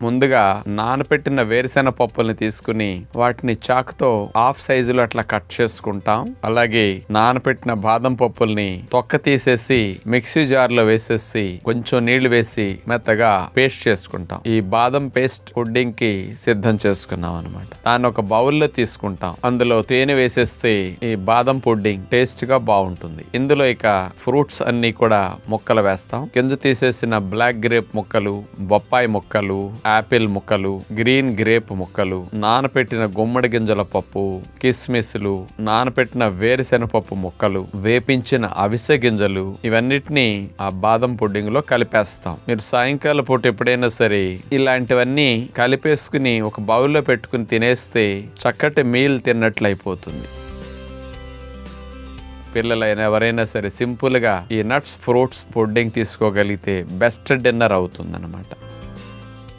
ముందుగా నానపెట్టిన వేరుశెనగ పప్పుల్ని తీసుకుని వాటిని చాకుతో హాఫ్ సైజులో అట్లా కట్ చేసుకుంటాం. అలాగే నానపెట్టిన బాదం పప్పుల్ని తొక్క తీసేసి మిక్సీ జార్ లో వేసేసి కొంచెం నీళ్లు వేసి మెత్తగా పేస్ట్ చేసుకుంటాం. ఈ బాదం పేస్ట్ పుడ్డింగ్ కి సిద్ధం చేసుకున్నాం అన్నమాట. దాన్ని ఒక బౌల్లో తీసుకుంటాం. అందులో తేనె వేసేస్తే ఈ బాదం పుడ్డింగ్ టేస్ట్ గా బాగుంటుంది. ఇందులో ఇక ఫ్రూట్స్ అన్ని కూడా ముక్కలు వేస్తాం. కింద తీసేసిన బ్లాక్ గ్రేప్ ముక్కలు, బొప్పాయి ముక్కలు, ఆపిల్ ముక్కలు, గ్రీన్ గ్రేప్ ముక్కలు, నానపెట్టిన గుమ్మడి గింజల పప్పు, కిస్మిస్లు, నానపెట్టిన వేరుశెనగపప్పు ముక్కలు, వేపించిన అవిసె గింజలు, ఇవన్నిటిని ఆ బాదం పుడ్డింగ్ లో కలిపేస్తాం. మీరు సాయంకాలం పూట ఎప్పుడైనా సరే ఇలాంటివన్నీ కలిపేసుకుని ఒక బౌల్లో పెట్టుకుని తినేస్తే చక్కటి మీల్ తిన్నట్లు అయిపోతుంది. పిల్లలైనా ఎవరైనా సరే సింపుల్ గా ఈ నట్స్ ఫ్రూట్స్ పుడ్డింగ్ తీసుకోగలిగితే బెస్ట్ డిన్నర్ అవుతుంది అన్నమాట.